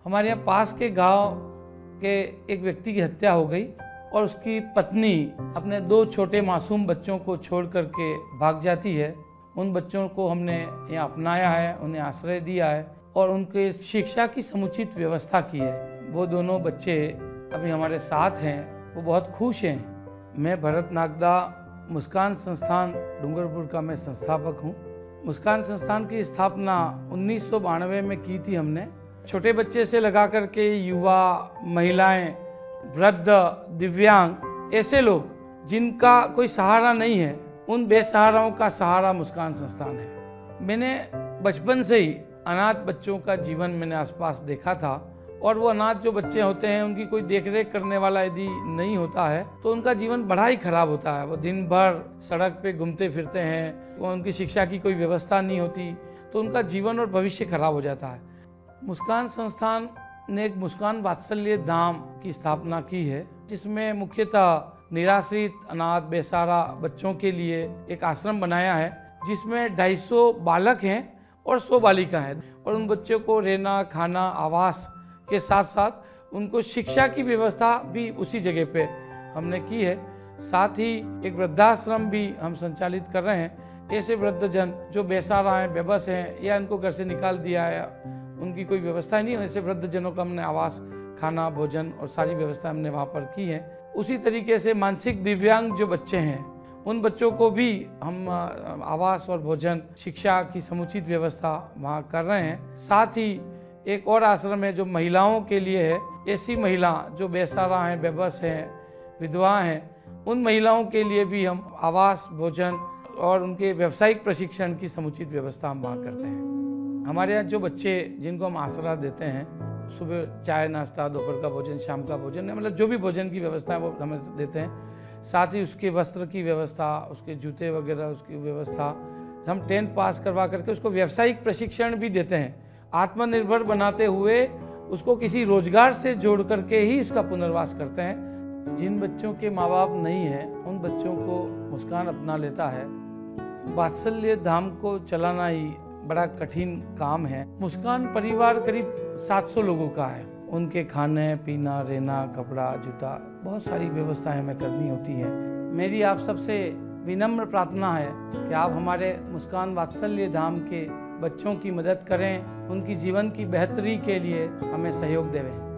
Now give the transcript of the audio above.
हमारे यहाँ पास के गांव के एक व्यक्ति की हत्या हो गई और उसकी पत्नी अपने 2 छोटे मासूम बच्चों को छोड़ करके भाग जाती है। उन बच्चों को हमने यहाँ अपनाया है, उन्हें आश्रय दिया है और उनके शिक्षा की समुचित व्यवस्था की है। वो दोनों बच्चे अभी हमारे साथ हैं, वो बहुत खुश हैं। मैं भरत नागदा मुस्कान संस्थान डूंगरपुर का मैं संस्थापक हूँ। मुस्कान संस्थान की स्थापना 1992 में की थी हमने। छोटे बच्चे से लगा करके युवा, महिलाएं, वृद्ध, दिव्यांग, ऐसे लोग जिनका कोई सहारा नहीं है, उन बेसहाराओं का सहारा मुस्कान संस्थान है। मैंने बचपन से ही अनाथ बच्चों का जीवन मैंने आसपास देखा था और वो अनाथ जो बच्चे होते हैं उनकी कोई देखरेख करने वाला यदि नहीं होता है तो उनका जीवन बड़ा ही खराब होता है। वो दिन भर सड़क पे घूमते फिरते हैं, वो उनकी शिक्षा की कोई व्यवस्था नहीं होती तो उनका जीवन और भविष्य खराब हो जाता है। मुस्कान संस्थान ने एक मुस्कान वात्सल्य धाम की स्थापना की है, जिसमें मुख्यतः निराश्रित, अनाथ, बेसहारा बच्चों के लिए एक आश्रम बनाया है, जिसमें 250 बालक हैं और 100 बालिका हैं और उन बच्चों को रहना, खाना, आवास के साथ साथ उनको शिक्षा की व्यवस्था भी उसी जगह पे हमने की है। साथ ही एक वृद्धाश्रम भी हम संचालित कर रहे हैं। ऐसे वृद्धजन जो बेसहारा हैं, बेबस हैं या इनको घर से निकाल दिया है, उनकी कोई व्यवस्था नहीं है, ऐसे वृद्धजनों का हमने आवास, खाना, भोजन और सारी व्यवस्था हमने वहाँ पर की है। उसी तरीके से मानसिक दिव्यांग जो बच्चे हैं उन बच्चों को भी हम आवास और भोजन, शिक्षा की समुचित व्यवस्था वहाँ कर रहे हैं। साथ ही एक और आश्रम है जो महिलाओं के लिए है। ऐसी महिला जो बेसहारा हैं, बेबस हैं, विधवा हैं, उन महिलाओं के लिए भी हम आवास, भोजन और उनके व्यावसायिक प्रशिक्षण की समुचित व्यवस्था हम वहाँ करते हैं। हमारे यहाँ जो बच्चे जिनको हम आसरा देते हैं, सुबह चाय नाश्ता, दोपहर का भोजन, शाम का भोजन, मतलब जो भी भोजन की व्यवस्था है वो हमें देते हैं। साथ ही उसके वस्त्र की व्यवस्था, उसके जूते वगैरह, उसकी व्यवस्था, हम 10th पास करवा करके उसको व्यावसायिक प्रशिक्षण भी देते हैं। आत्मनिर्भर बनाते हुए उसको किसी रोजगार से जोड़ करके ही उसका पुनर्वास करते हैं। जिन बच्चों के माँ बाप नहीं हैं उन बच्चों को मुस्कान अपना लेता है। वात्सल्य धाम को चलाना ही बड़ा कठिन काम है। मुस्कान परिवार करीब 700 लोगों का है। उनके खाने पीना, रहना, कपड़ा, जूता, बहुत सारी व्यवस्थाएं हमें करनी होती हैं। मेरी आप सबसे विनम्र प्रार्थना है कि आप हमारे मुस्कान वात्सल्य धाम के बच्चों की मदद करें, उनकी जीवन की बेहतरी के लिए हमें सहयोग देवें।